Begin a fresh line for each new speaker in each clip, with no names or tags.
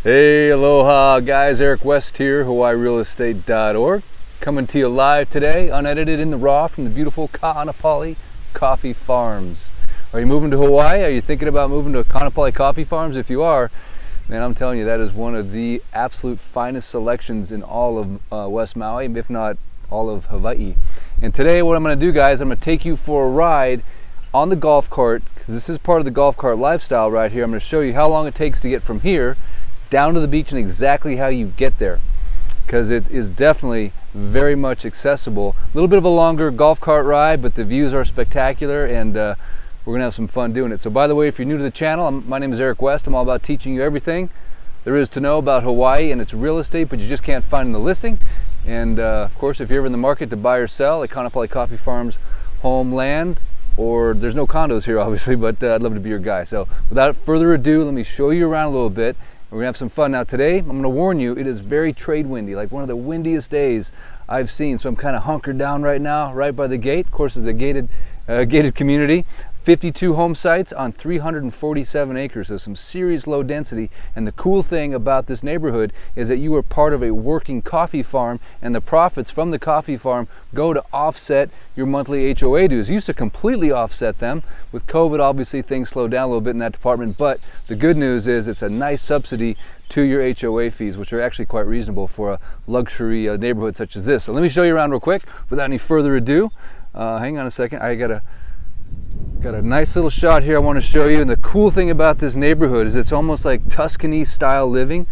Hey, aloha guys, Eric West here, hawaiirealestate.org, coming to you live today, unedited in the raw from the beautiful Ka'anapali Coffee Farms. Are you moving to Hawaii? Are you thinking about moving to Ka'anapali Coffee Farms? If you are, man, I'm telling you, that is one of the absolute finest selections in all of West Maui, if not all of Hawaii. And today what I'm going to do, guys, I'm going to take you for a ride on the golf cart, because this is part of the golf cart lifestyle right here. I'm going to show you how long it takes to get from here down to the beach and exactly how you get there, because it is definitely very much accessible. A little bit of a longer golf cart ride, but the views are spectacular, and we're gonna have some fun doing it. So by the way, if you're new to the channel, my name is Eric West. I'm all about teaching you everything there is to know about Hawaii and its real estate, but you just can't find in the listing. And of course, if you're ever in the market to buy or sell at Ka'anapali Coffee Farms homeland, or there's no condos here obviously, but I'd love to be your guy. So without further ado, let me show you around a little bit. We're gonna have some fun. Now today, I'm gonna warn you, it is very trade windy, like one of the windiest days I've seen. So I'm kind of hunkered down right now, right by the gate. Of course, it's a gated community. 52 home sites on 347 acres, so some serious low density. And the cool thing about this neighborhood is that you are part of a working coffee farm, and the profits from the coffee farm go to offset your monthly HOA dues. You used to completely offset them. With COVID, obviously things slowed down a little bit in that department, but the good news is it's a nice subsidy to your HOA fees, which are actually quite reasonable for a luxury neighborhood such as this. So let me show you around real quick without any further ado. Hang on a second, I got a nice little shot here I want to show you. And the cool thing about this neighborhood is it's almost like Tuscany style living.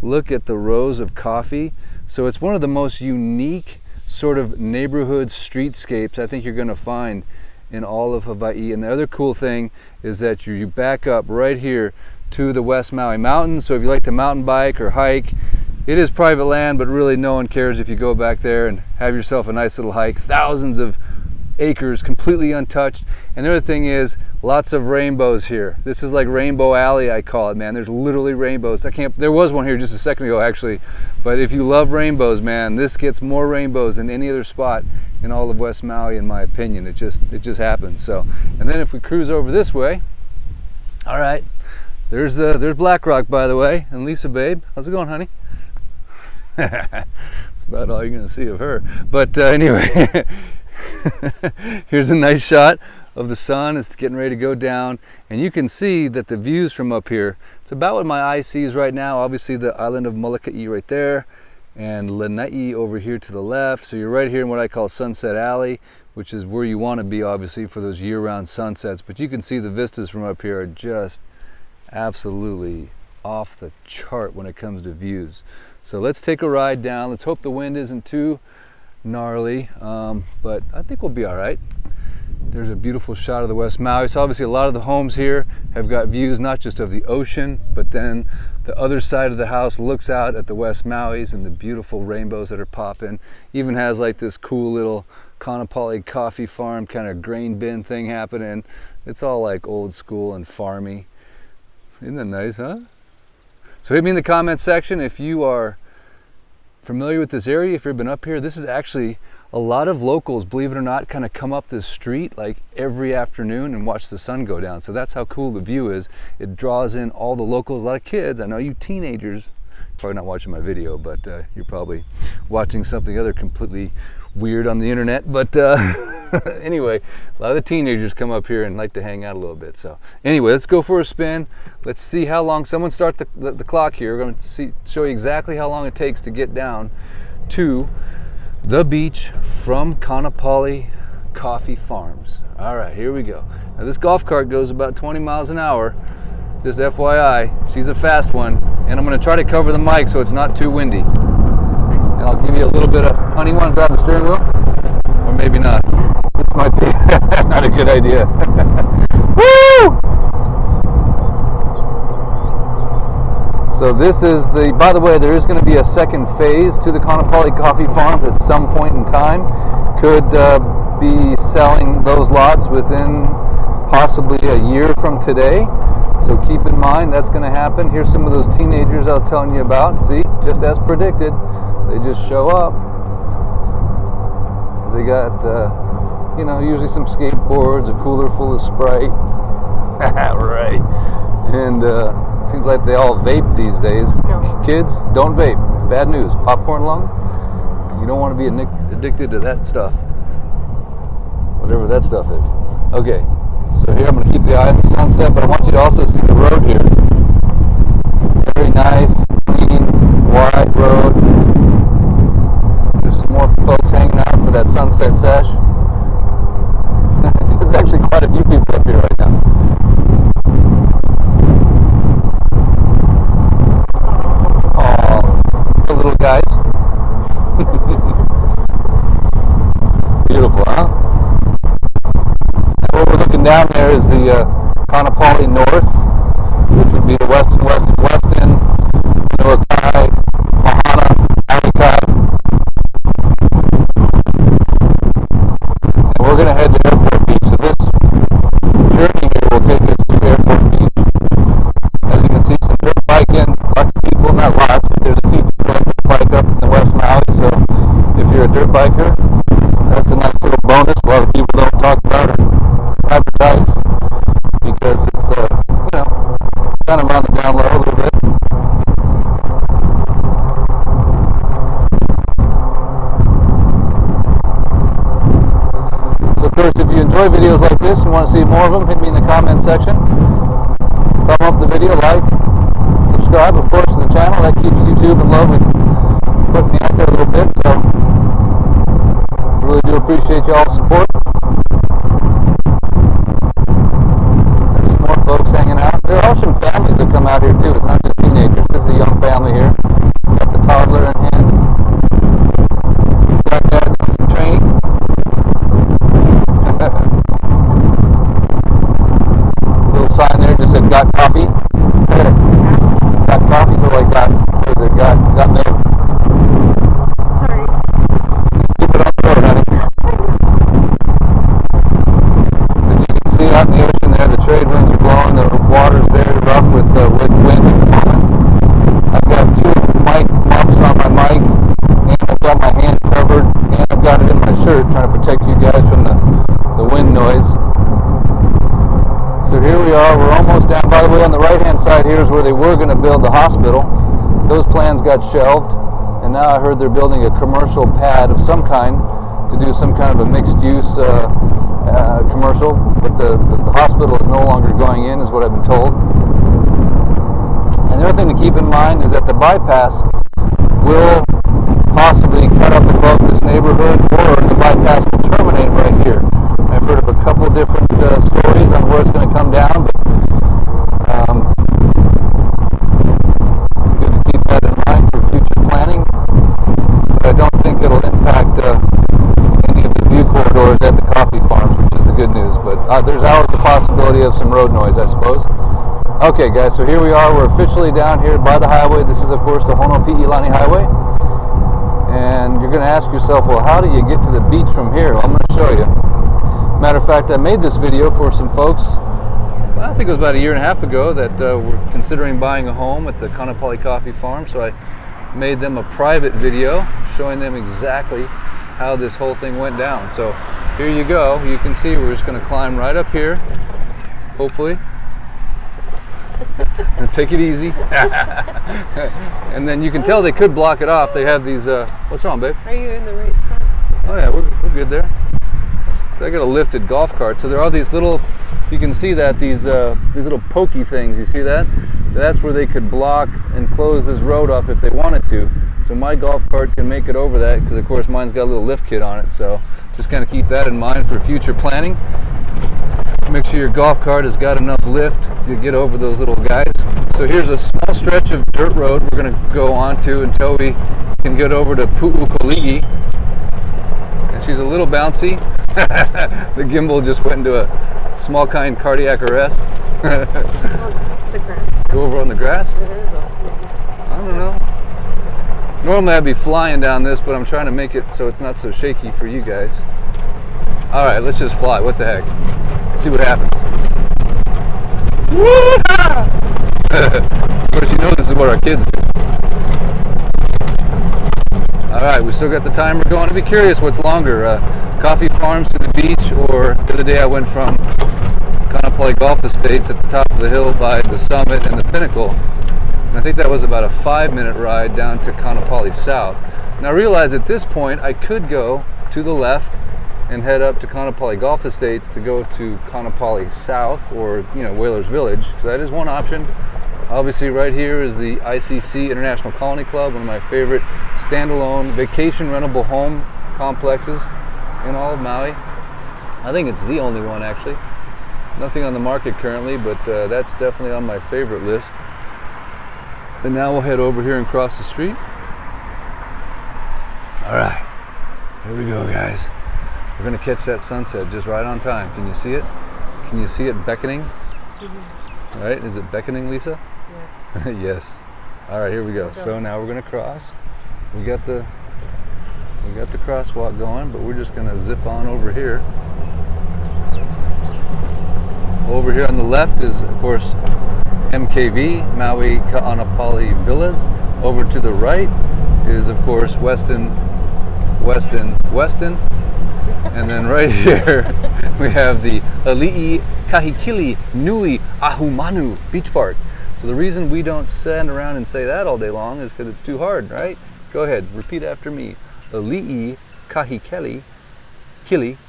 Look at the rows of coffee. So it's one of the most unique sort of neighborhood streetscapes I think you're going to find in all of Hawaii. And the other cool thing is that you back up right here to the West Maui Mountains. So if you like to mountain bike or hike, it is private land, but really no one cares if you go back there and have yourself a nice little hike. Thousands of acres completely untouched. And the other thing is lots of rainbows here. This is like Rainbow Alley, I call it, man. There's literally rainbows. There was one here just a second ago actually, but if you love rainbows, man, this gets more rainbows than any other spot in all of West Maui, in my opinion. It just happens. So, and then if we cruise over this way, all right, there's Black Rock, by the way, and Lisa, babe, how's it going, honey? That's about all you're gonna see of her, but anyway. Here's a nice shot of the sun. It's getting ready to go down, and you can see that the views from up here, it's about what my eye sees right now. Obviously the island of Molokai right there, and Lanai over here to the left. So you're right here in what I call Sunset Alley, which is where you want to be obviously for those year-round sunsets. But you can see the vistas from up here are just absolutely off the chart when it comes to views. So let's take a ride down. Let's hope the wind isn't too gnarly, but I think we'll be all right. There's a beautiful shot of the West Maui. So obviously a lot of the homes here have got views not just of the ocean, but then the other side of the house looks out at the West Mauis and the beautiful rainbows that are popping. Even has like this cool little Ka'anapali coffee farm kind of grain bin thing happening. It's all like old school and farmy. Isn't that nice, huh? So hit me in the comment section if you are familiar with this area, if you've been up here. This is actually a lot of locals, believe it or not, kind of come up this street like every afternoon and watch the sun go down. So that's how cool the view is. It draws in all the locals, a lot of kids. I know you teenagers probably not watching my video, but you're probably watching something other completely weird on the internet. But anyway, a lot of the teenagers come up here and like to hang out a little bit. So anyway, let's go for a spin. Let's see how long. Someone start the clock here. We're going to show you exactly how long it takes to get down to the beach from Ka'anapali Coffee Farms. All right, here we go. Now this golf cart goes about 20 miles an hour. Just FYI, she's a fast one, and I'm going to try to cover the mic so it's not too windy. And I'll give you a little bit of, honey, you want to grab the steering wheel? Or maybe not. This might be not a good idea. Woo! So this is by the way, there is going to be a second phase to the Ka'anapali Coffee Farms at some point in time. Could be selling those lots within possibly a year from today. So keep in mind that's going to happen. Here's some of those teenagers I was telling you about. See, just as predicted, they just show up. They got, you know, usually some skateboards, a cooler full of Sprite. Right. And Seems like they all vape these days.
No.
Kids, don't vape. Bad news. Popcorn lung. You don't want to be addicted to that stuff. Whatever that stuff is. Okay, so here I'm going to keep the eye on the sunset, but I want you to also see the road here. Very nice, clean, wide road. There's some more folks hanging out for that sunset sesh. There's actually quite a few people up here right now. Aw, the little guys. Beautiful, huh? And what we're looking down there is the Kaanapali North, which would be the Weston, Nuakai, Mahana, Alikai. And we're going to head to Airport Beach. So this journey here will take us to Airport Beach. As you can see, some dirt biking, lots of people, not lots, but there's a few people that bike up in the West Maui. So if you're a dirt biker, that's a nice little bonus. A lot of people don't talk about it or advertise because it's, kind of on the down low a little bit. So of course, if you enjoy videos like this and want to see more of them, hit me in the comment section. Thumb up the video, like, subscribe, of course, to the channel. That keeps YouTube in love with putting me out there a little bit. So really do appreciate y'all's support. There's some more folks hanging out. There are some families that come out here too. It's not just teenagers. This is a young family here. Got the toddler in hand. Got dad doing some training. Little sign there just said "Got coffee." Got coffee, so like got. What is it? Got milk.
Sorry.
Keep it on the road, honey. As you can see out in the ocean there, the trade winds are blowing. The water's very rough with wind at the moment. I've got two mic muffs on my mic, and I've got my hand covered, and I've got it in my shirt trying to protect you guys from the wind noise. So here we are, we're almost down. By the way, on the right hand side here is where they were going to build the hospital. Those plans got shelved, and now I heard they're building a commercial pad of some kind to do some kind of a mixed use commercial, but the hospital is no longer going in, is what I've been told. And the other thing to keep in mind is that the bypass will possibly cut up above this neighborhood, or the bypass will terminate right here. I've heard of a couple different stories on where it's going to come down, but it's good to keep that in mind for future planning. But I don't think it'll impact any of the view corridors at the coffee farms, which is the good news. But there's always the possibility of some road noise, I suppose. Okay, guys, so here we are. We're officially down here by the highway. This is, of course, the Honopi'ilani Highway. And you're going to ask yourself, well, how do you get to the beach from here? Well, I'm going to show you. Matter of fact, I made this video for some folks, I think it was about 1.5 years ago, that were considering buying a home at the Kaanapali Coffee Farm. So I made them a private video showing them exactly how this whole thing went down. So here you go. You can see we're just going to climb right up here, hopefully. And take it easy. And then you can tell they could block it off. They have these, what's wrong, babe?
Are you in the right spot?
Oh yeah, we're good there. So I got a lifted golf cart. So there are these little, you can see that, these little pokey things, you see that? That's where they could block and close this road off if they wanted to. So my golf cart can make it over that, because of course mine's got a little lift kit on it. So just kind of keep that in mind for future planning. Make sure your golf cart has got enough lift to get over those little guys. So here's a small stretch of dirt road we're going to go on to until we can get over to Pu'ukoligi. And she's a little bouncy. The gimbal just went into a small kind cardiac arrest.
The grass.
Go over on the grass? I don't know. Normally I'd be flying down this, but I'm trying to make it so it's not so shaky for you guys. All right, let's just fly. What the heck? See what happens. Of course, you know this is what our kids do. All right, we still got the timer going. I'd be curious what's longer, coffee farms to the beach, or the other day I went from Kaanapali Kaanapali Golf Estates at the top of the hill by the summit and the pinnacle. And I think that was about a 5-minute ride down to Kaanapali South. Now I realize at this point I could go to the left and head up to Kaanapali Golf Estates to go to Kaanapali South, or Whalers Village. So that is one option. Obviously right here is the ICC International Colony Club, one of my favorite standalone vacation rentable home complexes in all of Maui. I think it's the only one actually. Nothing on the market currently, but that's definitely on my favorite list. And now we'll head over here and cross the street. All right, here we go, guys. We're gonna catch that sunset just right on time. Can you see it? Can you see it beckoning? Mm-hmm. All right, is it beckoning, Lisa?
Yes.
Yes. All right, here we go. So now we're gonna cross. We got the crosswalk going, but we're just gonna zip on over here. Over here on the left is, of course, MKV, Maui Kaanapali Villas. Over to the right is, of course, Weston. And then right here we have the Ali'i Kahikili Nui Ahumanu Beach Park. So the reason we don't stand around and say that all day long is because it's too hard, right? Go ahead, repeat after me. Ali'i Kahikili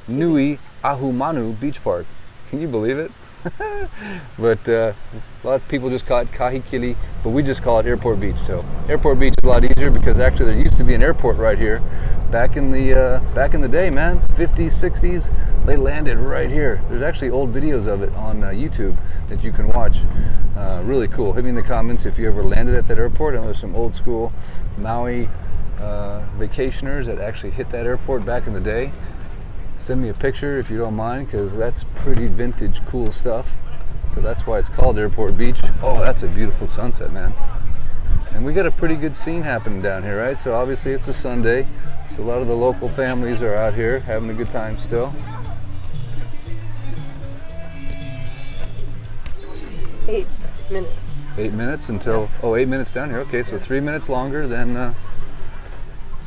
Nui Ahumanu Beach Park. Can you believe it? But a lot of people just call it Kahikili, but we just call it Airport Beach. So Airport Beach is a lot easier because actually there used to be an airport right here back in the day, man. 50s, 60s, they landed right here. There's actually old videos of it on YouTube that you can watch. Really cool. Hit me in the comments if you ever landed at that airport. I know there's some old school Maui vacationers that actually hit that airport back in the day. Send me a picture if you don't mind, because that's pretty vintage cool stuff. So that's why it's called Airport Beach. Oh, that's a beautiful sunset, man. And we got a pretty good scene happening down here, right? So obviously it's a Sunday, so a lot of the local families are out here having a good time still.
8 minutes.
8 minutes until, 8 minutes down here. Okay, so 3 minutes longer than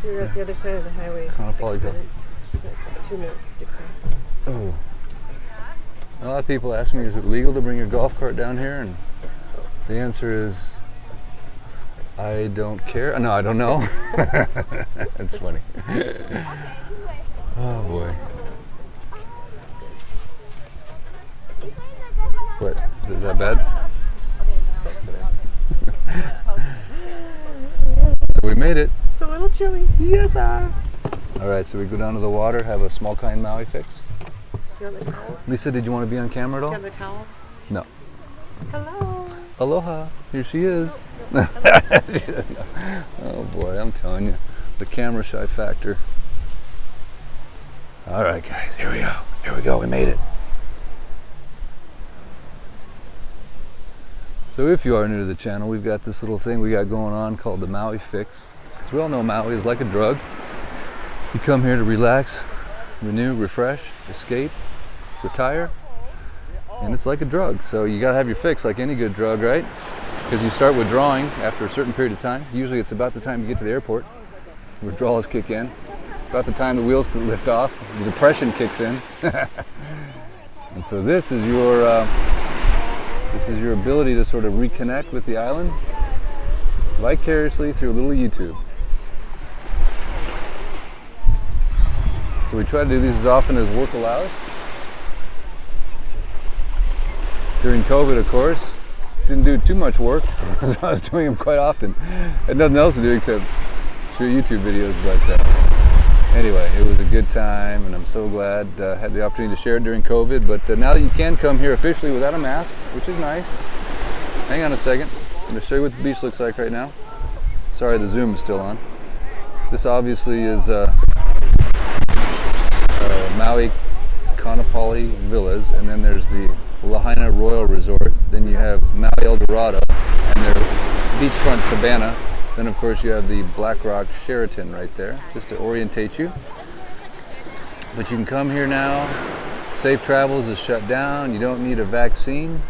We're at the other side of the highway. 6 minutes. So 2 minutes to cross.
Oh. A lot of people ask me, is it legal to bring your golf cart down here? And the answer is, I don't care. No, I don't know. That's funny. Oh boy. What? Is that bad? So we made it.
It's a little chilly.
Yes, sir. All right, so we go down to the water, have a small kind Maui Fix.
Do you want the towel?
Lisa, did you want to be on camera at all?
Do you want the towel?
No.
Hello.
Aloha. Here she is. She says no. Oh boy, I'm telling you, the camera shy factor. All right, guys, here we go. Here we go. We made it. So if you are new to the channel, we've got this little thing we got going on called the Maui Fix. Because we all know Maui is like a drug. You come here to relax, renew, refresh, escape, retire, and it's like a drug. So you gotta have your fix like any good drug, right? Because you start withdrawing after a certain period of time. Usually it's about the time you get to the airport. Withdrawals kick in. About the time the wheels lift off, the depression kicks in. And so this is your ability to sort of reconnect with the island vicariously through a little YouTube. So we try to do these as often as work allows. During COVID, of course, didn't do too much work, so I was doing them quite often. Had nothing else to do except shoot YouTube videos, but anyway, it was a good time, and I'm so glad I had the opportunity to share it during COVID. But now that you can come here officially without a mask, which is nice. Hang on a second. I'm going to show you what the beach looks like right now. Sorry, the zoom is still on. This obviously is Maui Kaanapali Villas, and then there's the Lahaina Royal Resort. Then you have Maui El Dorado and their beachfront cabana. Then of course you have the Black Rock Sheraton right there, just to orientate you. But you can come here now. Safe Travels is shut down. You don't need a vaccine.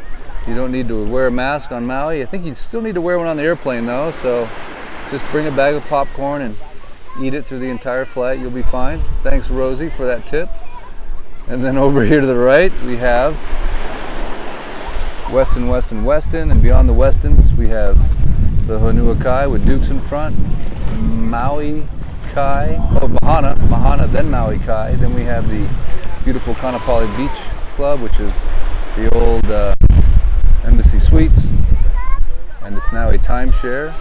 You don't need to wear a mask on Maui. I think you still need to wear one on the airplane though, so just bring a bag of popcorn and eat it through the entire flight. You'll be fine. Thanks, Rosie, for that tip. And then over here to the right, we have Weston, Weston, Weston, and beyond the Westons we have the Honua Kai with Dukes in front, Maui Kai, Mahana, then Maui Kai. Then we have the beautiful Kaanapali Beach Club, which is the old Embassy Suites, and it's now a timeshare.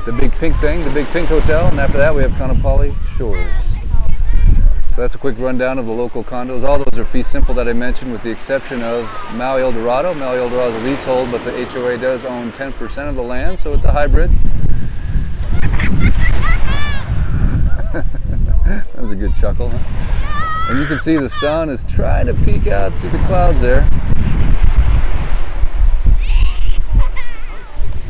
The big pink thing, the big pink hotel, and after that we have Kaanapali Shores. So that's a quick rundown of the local condos. All those are fee simple that I mentioned, with the exception of Maui Eldorado. Maui Eldorado is a leasehold, but the HOA does own 10% of the land, so it's a hybrid. That was a good chuckle, huh? And you can see the sun is trying to peek out through the clouds there.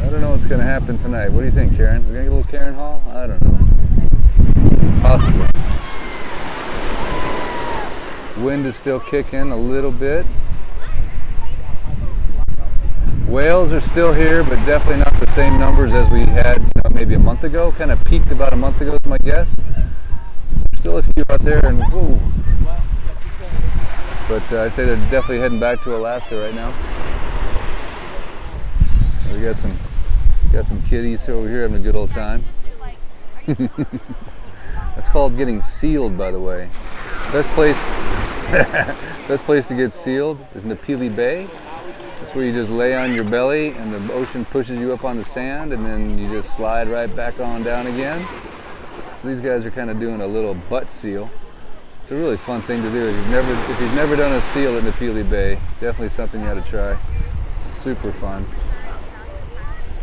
I don't know what's going to happen tonight. What do you think, Karen? We're going to get a little Karen Hall? I don't know. Possibly. Wind is still kicking a little bit. Whales are still here, but definitely not the same numbers as we had maybe a month ago. Kind of peaked about a month ago is my guess. Still a few out there, and whoa. But I'd say they're definitely heading back to Alaska right now. We got some kitties over here having a good old time. That's called getting sealed, by the way. Best place to get sealed is Napili Bay. That's where you just lay on your belly and the ocean pushes you up on the sand, and then you just slide right back on down again. So these guys are kind of doing a little butt seal. It's a really fun thing to do. If you've never done a seal at Napili Bay, definitely something you ought to try. Super fun.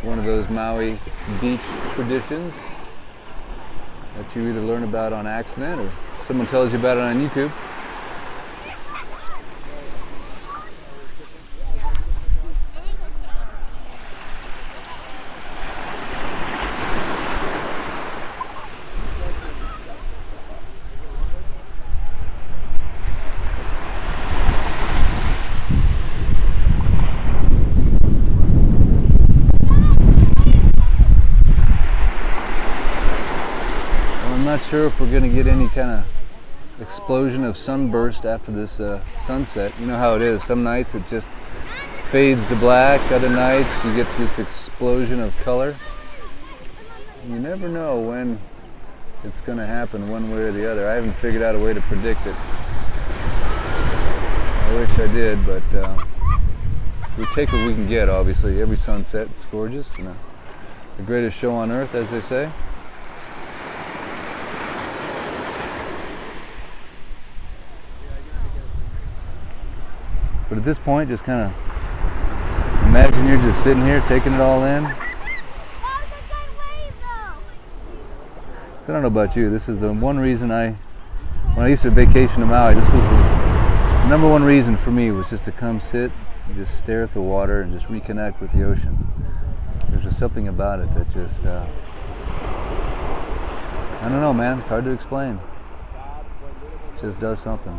One of those Maui beach traditions that you either learn about on accident or someone tells you about it on YouTube. I'm not sure if we're going to get any kind of explosion of sunburst after this sunset. You know how it is. Some nights it just fades to black. Other nights you get this explosion of color. You never know when it's going to happen one way or the other. I haven't figured out a way to predict it. I wish I did, but we take what we can get, obviously. Every sunset is gorgeous. The greatest show on earth, as they say. But at this point, just kind of imagine you're just sitting here taking it all in. So I don't know about you, this is the one reason when I used to vacation to Maui, this was the number one reason for me, was just to come sit and just stare at the water and just reconnect with the ocean. There's just something about it that just, I don't know, man, it's hard to explain. It just does something.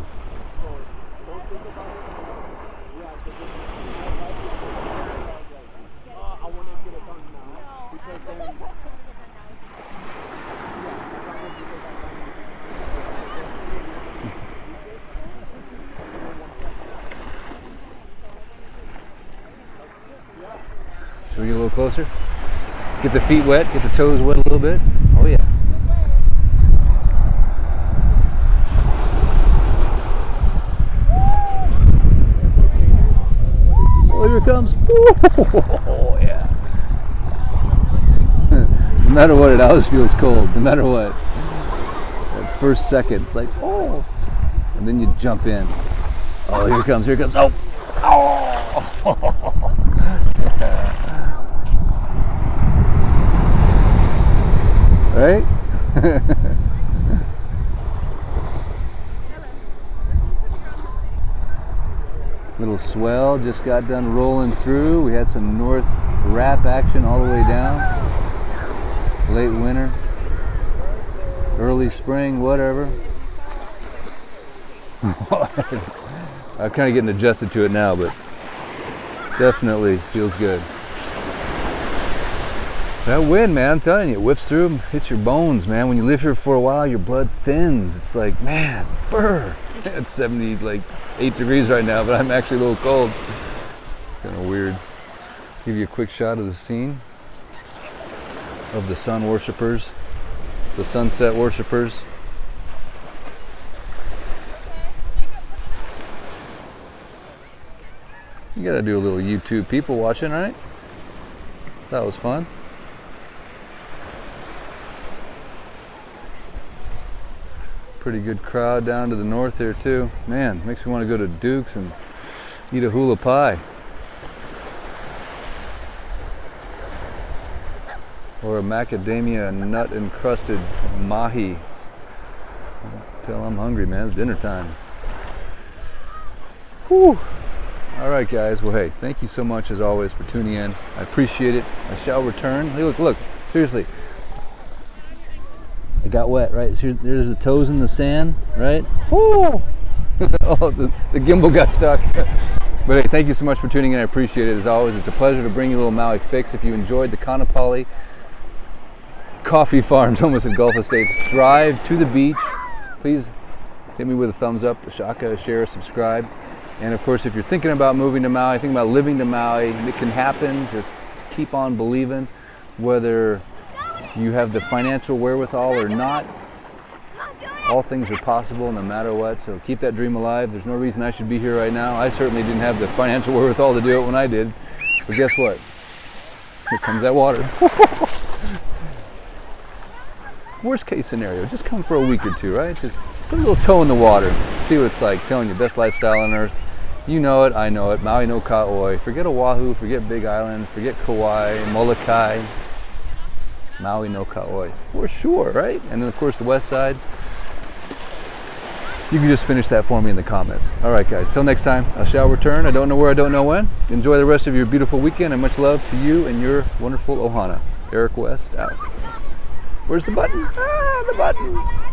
Should we get a little closer? Get the feet wet, get the toes wet a little bit. Oh yeah. Oh, here it comes. Oh yeah. No matter what, it always feels cold. No matter what. That first second, it's like, oh. And then you jump in. Oh, here it comes, here it comes. Oh. Oh. Right? Little swell just got done rolling through. We had some north wrap action all the way down. Late winter, early spring, whatever. I'm kind of getting adjusted to it now, but definitely feels good. That wind, man, I'm telling you, it whips through, hits your bones, man. When you live here for a while, your blood thins. It's like, man, brr. It's 8 degrees right now, but I'm actually a little cold. It's Kind of weird. Give you a quick shot of the scene of the sun worshipers, the sunset worshipers. You gotta do a little YouTube people watching, right? So that was fun. Pretty good crowd down to the north there too. Man, makes me want to go to Duke's and eat a hula pie. Or a macadamia nut encrusted mahi. Tell I'm hungry, man. It's dinner time. Whew. All right, guys. Well, hey, thank you so much as always for tuning in. I appreciate it. I shall return. Hey, look. Seriously. It got wet, right? There's the toes in the sand, right? Whew. Oh, the gimbal got stuck. But hey, thank you so much for tuning in. I appreciate it. As always, it's a pleasure to bring you a little Maui Fix. If you enjoyed the Kaanapali Coffee Farms, almost at Gulf Estates, drive to the beach. Please hit me with a thumbs up, a shaka, a share, subscribe. And of course, if you're thinking about moving to Maui, thinking about living to Maui, it can happen. Just keep on believing. Whether you have the financial wherewithal or not, all things are possible no matter what. So keep that dream alive. There's no reason I should be here right now. I certainly didn't have the financial wherewithal to do it when I did. But guess what? Here comes that water. Worst case scenario, just come for a week or two, right? Just put a little toe in the water. See what it's like. Telling you, best lifestyle on earth. You know it, I know it. Maui no Ka'oi. Forget Oahu, forget Big Island, forget Kauai, Molokai. Maui no Ka'oi. For sure, right? And then of course the west side. You can just finish that for me in the comments. All right, guys. Till next time, I shall return. I don't know where, I don't know when. Enjoy the rest of your beautiful weekend, and much love to you and your wonderful ohana. Eric West out. Where's the button? Ah, the button.